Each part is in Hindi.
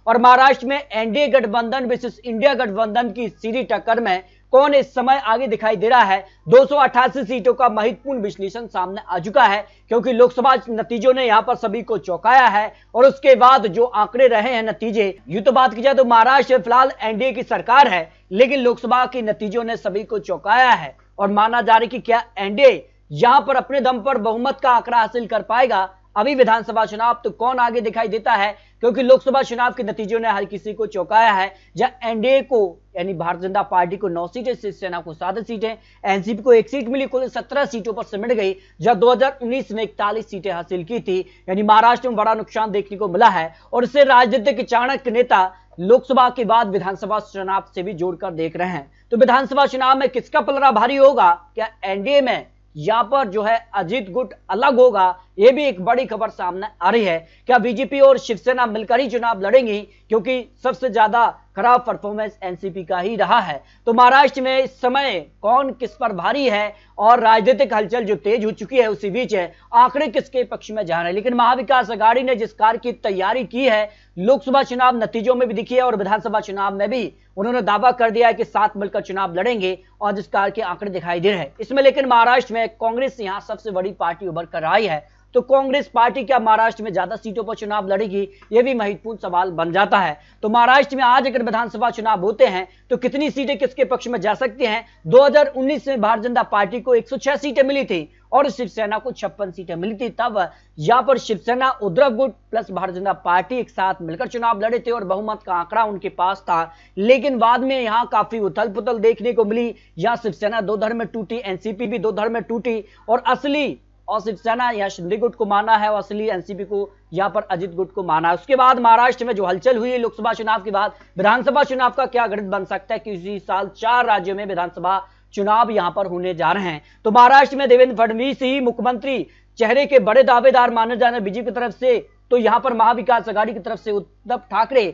और महाराष्ट्र में एनडीए गठबंधन वर्सेस इंडिया गठबंधन की सीधी टक्कर में कौन इस समय आगे दिखाई दे रहा है। 288 सीटों का महत्वपूर्ण विश्लेषण सामने आ चुका है, क्योंकि लोकसभा नतीजों ने यहां पर सभी को चौंकाया है। और उसके बाद जो आंकड़े रहे हैं नतीजे, यूं तो बात की जाए तो महाराष्ट्र में फिलहाल एनडीए की सरकार है, लेकिन लोकसभा के नतीजों ने सभी को चौंकाया है और माना जा रहा है कि क्या एनडीए यहां पर अपने दम पर बहुमत का आंकड़ा हासिल कर पाएगा। अभी विधानसभा चुनाव तो कौन आगे दिखाई देता है, क्योंकि लोकसभा चुनाव के नतीजों ने हर किसी को चौंकाया है, जहां एनडीए को यानी भारतीय जनता पार्टी को 9 सीटें, शिवसेना को 7 सीटें, एनसीपी को 1 सीट मिली, कुल 17 सीटों पर सिमट गई, जहां 2019 में 41 सीटें हासिल की थी। यानी महाराष्ट्र में बड़ा नुकसान देखने को मिला है और इससे राजनीतिक चाणक्य नेता लोकसभा के बाद विधानसभा चुनाव से भी जोड़कर देख रहे हैं। तो विधानसभा चुनाव में किसका पलड़ा भारी होगा, क्या एनडीए में यहां पर जो है अजीत गुट अलग होगा, यह भी एक बड़ी खबर सामने आ रही है। क्या बीजेपी और शिवसेना मिलकर ही चुनाव लड़ेंगी, क्योंकि सबसे ज्यादा खराब परफॉर्मेंस एनसीपी का ही रहा है। तो महाराष्ट्र में इस समय कौन किस पर भारी है और राजनीतिक हलचल जो तेज हो चुकी है, उसी बीच है आंकड़े किसके पक्ष में जा रहे हैं। लेकिन महाविकास अघाड़ी ने जिस कार्य की तैयारी की है, लोकसभा चुनाव नतीजों में भी दिखी है और विधानसभा चुनाव में भी उन्होंने दावा कर दिया है कि साथ मिलकर चुनाव लड़ेंगे और जिस कार्य के आंकड़े दिखाई दे रहे हैं इसमें। लेकिन महाराष्ट्र में कांग्रेस यहां सबसे बड़ी पार्टी उभर कर आई है, तो कांग्रेस पार्टी क्या महाराष्ट्र में ज्यादा सीटों पर चुनाव लड़ेगी, यह भी महत्वपूर्ण सवाल बन जाता है। तो महाराष्ट्र में आज अगर विधानसभा चुनाव होते हैं तो कितनी सीटें किसके पक्ष में जा सकती हैं। 2019 में भारतीय जनता पार्टी को 106 सीटें मिली थी और शिवसेना को 56 सीटें मिली थी। तब यहां पर शिवसेना, उद्धव गुट प्लस भारतीय जनता पार्टी एक साथ मिलकर चुनाव लड़े थे और बहुमत का आंकड़ा उनके पास था। लेकिन बाद में यहां काफी उथल पुथल देखने को मिली, यहां शिवसेना 2 धड़ में टूटी, एनसीपी भी 2 धड़ में टूटी और असली और शिवसेना या शिंदे गुट को माना है और असली एनसीपी को यहां पर अजित गुट को माना है। उसके बाद महाराष्ट्र में जो हलचल हुई है लोकसभा चुनाव के बाद, विधानसभा चुनाव का क्या गणित बन सकता है कि इसी साल 4 राज्यों में विधानसभा चुनाव यहां पर होने जा रहे हैं। तो महाराष्ट्र में देवेंद्र फडणवीस ही मुख्यमंत्री चेहरे के बड़े दावेदार माने जा रहे हैं बीजेपी की तरफ से, तो यहां पर महाविकास अघाड़ी की तरफ से उद्धव ठाकरे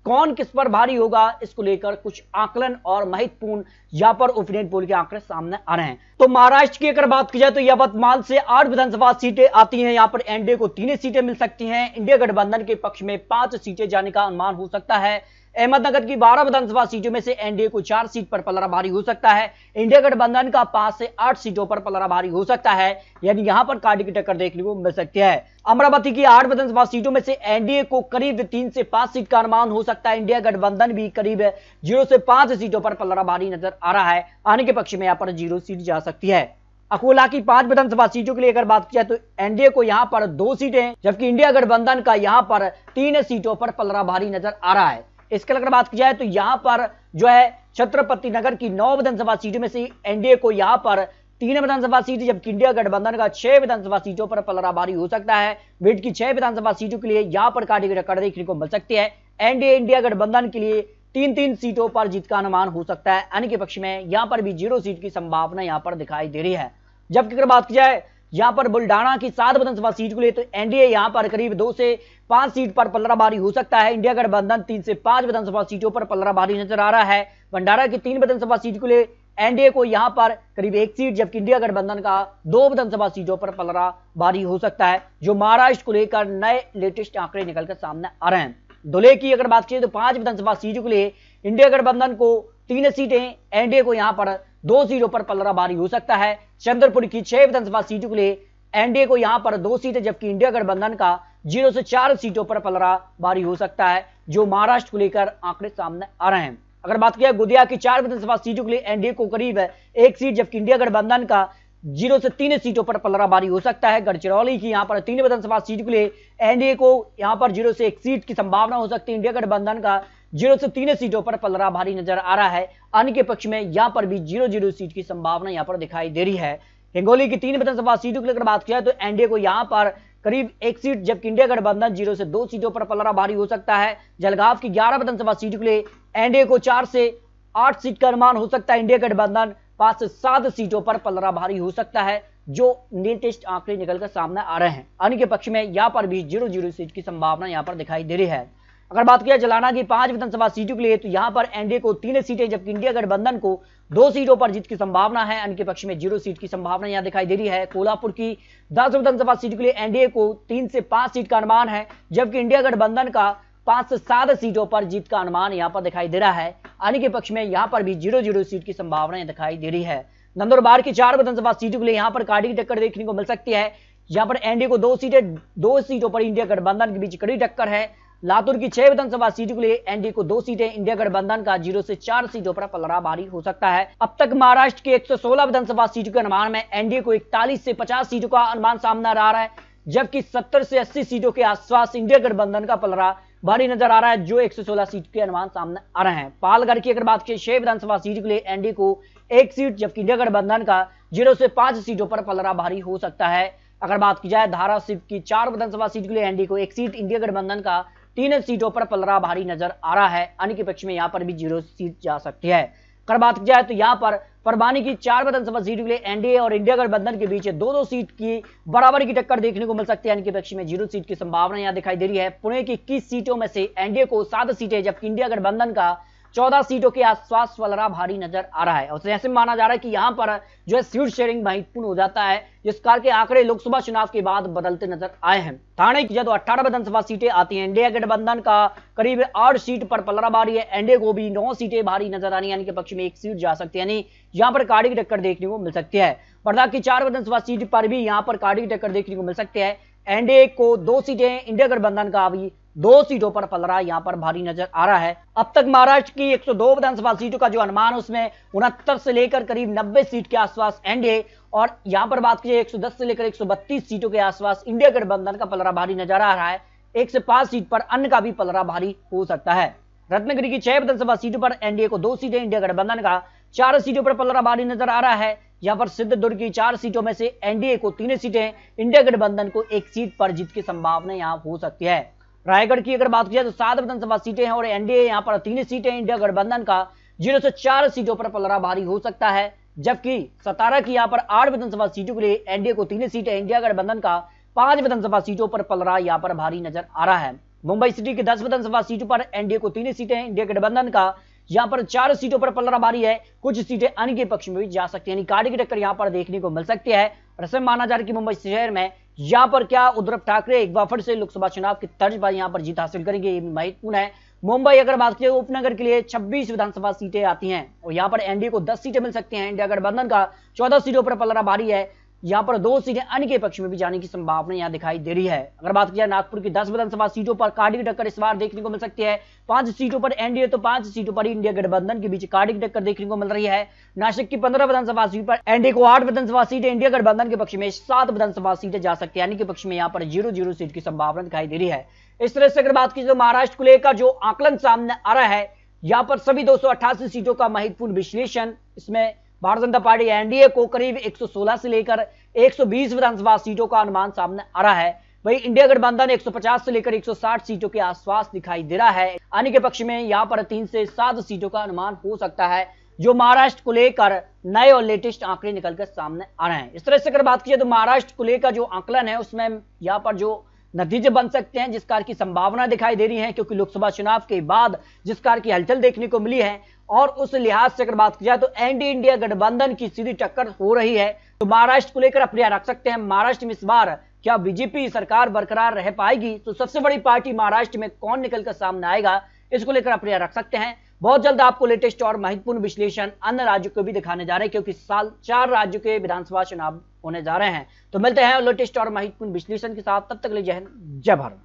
कौन किस पर भारी होगा, इसको लेकर कुछ आकलन और महत्वपूर्ण यहां पर ओपिनियन पोल के आंकड़े सामने आ रहे हैं। तो महाराष्ट्र की अगर बात की जाए तो यवतमाल से 8 विधानसभा सीटें आती हैं, यहां पर एनडीए को 3 सीटें मिल सकती हैं, इंडिया गठबंधन के पक्ष में 5 सीटें जाने का अनुमान हो सकता है। अहमदनगर की 12 विधानसभा सीटों में से एनडीए को 4 सीट पर पलड़ा भारी हो सकता है, इंडिया गठबंधन का 5 से 8 सीटों पर पलड़ा भारी हो सकता है, यानी यहां पर कांटे की टक्कर देखने को मिल सकती है। अमरावती की 8 विधानसभा सीटों में से एनडीए को करीब 3 से 5 सीट का अनुमान हो सकता है, इंडिया गठबंधन भी करीब 0 से 5 सीटों पर पलड़ा भारी नजर आ रहा है, आने के पक्ष में यहां पर 0 सीट जा सकती है। अकोला की 5 विधानसभा सीटों के लिए अगर बात की जाए तो एनडीए को यहां पर 2 सीटें, जबकि इंडिया गठबंधन का यहां पर 3 सीटों पर पलड़ा भारी नजर आ रहा है। इसके अगर बात की जाए तो यहां पर जो है छत्रपति नगर की 9 विधानसभा सीटों में से एनडीए को यहां पर 3 विधानसभा सीट, जबकि इंडिया गठबंधन का 6 विधानसभा सीटों पर पलड़ा भारी हो सकता है। वेट की 6 विधानसभा सीटों के लिए यहां पर कांटे की टक्कर देखने को मिल सकती है। एनडीए इंडिया गठबंधन के लिए 3-3 सीटों पर जीत का अनुमान हो सकता है, आने के पक्ष में यहां पर भी 0 सीट की संभावना यहां पर दिखाई दे रही है। जबकि अगर बात की जाए यहां पर बुल्डाना की 7 विधानसभा सीट को लिए तो एनडीए यहां पर करीब 2 से 5 सीट पर पलड़ा भारी हो सकता है, इंडिया गठबंधन 3 से 5 विधानसभा सीटों पर पलड़ा भारी नजर आ रहा है। भंडारा की 3 विधानसभा सीट को लिए एनडीए को यहां पर करीब 1 सीट, जबकि इंडिया गठबंधन का 2 विधानसभा सीटों पर पलड़ा भारी हो सकता है, जो महाराष्ट्र को लेकर नए लेटेस्ट आंकड़े निकलकर सामने आ रहे हैं। धुले की अगर बात की तो 5 विधानसभा सीटों के लिए इंडिया गठबंधन को 3 सीटें, एनडीए को यहां पर 2 सीटों पर पलड़ा भारी हो सकता है। चंद्रपुर की 6 विधानसभा सीटों के लिए एनडीए को यहां पर 2 सीटें, जबकि इंडिया गठबंधन का 0 से 4 सीटों पर पलड़ा भारी हो सकता है, जो महाराष्ट्र को लेकर आंकड़े सामने आ रहे हैं। अगर बात किया गोदिया की 4 विधानसभा सीटों के लिए एनडीए को करीब 1 सीट, जबकि इंडिया गठबंधन का 0 से 3 सीटों पर पलड़ा भारी हो सकता है। गढ़चिरौली की यहां पर 3 विधानसभा सीट के लिए एनडीए को यहां पर 0 से 1 सीट की संभावना हो सकती है, इंडिया गठबंधन का 0 से 3 सीटों पर पलड़ा भारी नजर आ रहा है, आने के पक्ष में यहां पर भी 0-0 सीट की संभावना यहां पर दिखाई दे रही है। हिंगोली की 3 विधानसभा सीटों की अगर बात किया तो एनडीए को यहां पर करीब 1 सीट, जबकि इंडिया गठबंधन 0 से 2 सीटों पर पलड़ा भारी हो सकता है। जलगांव की 11 विधानसभा सीटों के लिए एनडीए को 4 से 8 सीट का अनुमान हो सकता है, इंडिया गठबंधन 5 से 7 सीटों पर पलड़ा भारी हो सकता है, जो लेटेस्ट आंकड़े निकलकर सामने आ रहे हैं, आने के पक्ष में यहां पर भी 0-0 सीट की संभावना यहां पर दिखाई दे रही है। अगर बात किया जलाना की 5 विधानसभा सीटों के लिए तो यहां पर एनडीए को 3 सीटें, जबकि इंडिया गठबंधन को 2 सीटों पर जीत की संभावना है, इनके पक्ष में 0 सीट की संभावना यहां दिखाई दे रही है। कोल्हापुर की 10 विधानसभा सीटों के लिए एनडीए को 3 से 5 सीट का अनुमान है, जबकि इंडिया गठबंधन का 5 से 7 सीटों पर जीत का अनुमान यहां पर दिखाई दे रहा है। आने के पक्ष में यहां पर भी 0-0 सीट की संभावनाएं दिखाई दे रही है। नंदुरबार की 4 विधानसभा सीटों के लिए यहां पर काड़ी की टक्कर देखने को मिल सकती है। यहां पर एनडीए को 2 सीटों पर इंडिया गठबंधन के बीच कड़ी टक्कर है। लातूर की 6 विधानसभा सीटों के लिए एनडीए को 2 सीटें, इंडिया गठबंधन का 0 से 4 सीटों पर पलड़ा भारी हो सकता है। अब तक महाराष्ट्र की 116 विधानसभा सीटों के अनुमान में एनडीए को 41 से 50 सीटों का अनुमान सामने आ रहा है, जबकि 70 से 80 सीटों के आसपास इंडिया गठबंधन का पलड़ा भारी नजर आ रहा है, जो 116 सीट के अनुमान सामने आ रहे हैं। पालघर की अगर बात की 6 विधानसभा सीटों के लिए एनडीए को 1 सीट, जबकि इंडिया गठबंधन का 0 से 5 सीटों पर पलड़ा भारी हो सकता है। अगर बात की जाए धाराशिव की 4 विधानसभा सीटों के लिए एनडीए को 1 सीट, इंडिया गठबंधन का 3 सीटों पर पलड़ा भारी नजर आ रहा है। अन्य के पक्ष में यहां पर भी 0 सीट जा सकती है। अगर बात की जाए तो यहां पर परवानी की 4 विधानसभा सीटों के लिए एनडीए और इंडिया गठबंधन के बीच 2-2 सीट की बराबरी की टक्कर देखने को मिल सकती है। इनके पक्ष में 0 सीट की संभावना यहां दिखाई दे रही है। पुणे की 21 सीटों में से एनडीए को 7 सीटें, जबकि इंडिया गठबंधन का 14 सीटों के आसपास पलड़ा भारी नजर आ रहा है। और ऐसे माना जा रहा है कि यहां पर जो है सीट शेयरिंग महत्वपूर्ण हो जाता है, जिस कार के आंकड़े लोकसभा चुनाव के बाद बदलते नजर आए हैं। थाने की जब 18 विधानसभा सीटें आती हैं, इंडिया गठबंधन का करीब 8 सीट पर पलड़ा भारी है। एनडीए को भी 9 सीटें भारी नजर आ रही है, यानी कि पक्ष में 1 सीट जा सकती है, यानी यहां पर काड़ी की टक्कर देखने को मिल सकती है। वर्धा की 4 विधानसभा सीट पर भी यहां पर काड़ी की टक्कर देखने को मिल सकती है। एनडीए को 2 सीटें, इंडिया गठबंधन का भी 2 सीटों पर पलड़ा यहां पर भारी नजर आ रहा है। अब तक महाराष्ट्र की 102 विधानसभा सीटों का जो अनुमान, उसमें 69 से लेकर करीब 90 सीट के आसपास एनडीए, और यहां पर बात कीजिए 110 से लेकर 132 सीटों के आसपास इंडिया गठबंधन का पलड़ा भारी नजर आ रहा है। 1 से 5 सीट पर अन्य का भी पलड़ा भारी हो सकता है। रत्नागिरी की 6 विधानसभा सीटों पर एनडीए को 2 सीटें, इंडिया गठबंधन का 4 सीटों पर पलड़ा भारी नजर आ रहा है। यहां पर सिद्धदुर्ग की 4 सीटों में से एनडीए को 3 सीटें, इंडिया गठबंधन को 1 सीट पर जीत की संभावना यहां हो सकती है। रायगढ़ की अगर बात की जाए तो 7 विधानसभा सीटें हैं और एनडीए यहां पर 3 सीटें, इंडिया गठबंधन का 0 से 4 सीटों पर पलड़ा भारी हो सकता है। जबकि सतारा की यहां पर 8 विधानसभा सीटों के लिए एनडीए को 3 सीटें, इंडिया गठबंधन का 5 विधानसभा सीटों पर पलड़ा यहां पर भारी नजर आ रहा है। मुंबई सिटी की 10 विधानसभा सीटों पर एनडीए को 3 सीटें, इंडिया गठबंधन का यहां पर 4 सीटों पर पलड़ा भारी है। कुछ सीटें अन्य के पक्ष में भी जा सकती है, यानी काड़ी की टक्कर यहां पर देखने को मिल सकती है। और ऐसे माना जा रहा है कि मुंबई शहर में यहां पर क्या उद्धव ठाकरे एक बार फिर से लोकसभा चुनाव की तर्ज पर यहां पर जीत हासिल करेंगे, ये महत्वपूर्ण है। मुंबई अगर बात करें उपनगर के लिए 26 विधानसभा सीटें आती हैं और यहां पर एनडीए को 10 सीटें मिल सकती हैं, इंडिया गठबंधन का 14 सीटों पर पलड़ा भारी है। यहां पर 2 सीटें अन्य के पक्ष में भी जाने की संभावना यहां दिखाई दे रही है। अगर बात की जाए नागपुर की 10 विधानसभा सीटों पर काड़ी की टक्कर इस बार देखने को मिल सकती है। 5 सीटों पर एनडीए तो 5 सीटों पर इंडिया गठबंधन के बीच काड़ी की टक्कर देखने को मिल रही है। नासिक की 15 विधानसभा सीट पर एनडीए को 8 विधानसभा सीटें, इंडिया गठबंधन के पक्ष में 7 विधानसभा सीटें जा सकती है, यानी कि पक्ष में यहां पर 0-0 सीट की संभावना दिखाई दे रही है। इस तरह से अगर बात की तो महाराष्ट्र को लेकर जो आकलन सामने आ रहा है, यहां पर सभी 288 सीटों का महत्वपूर्ण विश्लेषण, इसमें भारतीय जनता पार्टी एनडीए को करीब 116 से लेकर 120 विधानसभा सीटों का अनुमान सामने आ रहा है। वहीं इंडिया गठबंधन 150 से लेकर 160 सीटों के आसपास दिखाई दे रहा है। आने के पक्ष में यहां पर 3 से 7 सीटों का अनुमान हो सकता है, जो महाराष्ट्र को लेकर नए और लेटेस्ट आंकड़े निकलकर सामने आ रहे हैं। इस तरह से अगर बात की तो महाराष्ट्र को लेकर जो आंकलन है, उसमें यहां पर जो नतीजे बन सकते हैं, जिस कार की संभावना दिखाई दे रही है, क्योंकि लोकसभा चुनाव के बाद जिस कार की हलचल देखने को मिली है, और उस लिहाज से अगर बात की जाए तो एनडीए इंडिया गठबंधन की सीधी टक्कर हो रही है, तो महाराष्ट्र को लेकर अप्रैया रख सकते हैं। महाराष्ट्र में इस बार क्या बीजेपी सरकार बरकरार रह पाएगी, तो सबसे बड़ी पार्टी महाराष्ट्र में कौन निकलकर सामने आएगा, इसको लेकर अप्रैया रख सकते हैं। बहुत जल्द आपको लेटेस्ट और महत्वपूर्ण विश्लेषण अन्य राज्यों को भी दिखाने जा रहे हैं, क्योंकि इस साल 4 राज्यों के विधानसभा चुनाव होने जा रहे हैं। तो मिलते हैं लेटेस्ट और महत्वपूर्ण विश्लेषण के साथ, तब तक के लिए जय हिंद, जय भारत।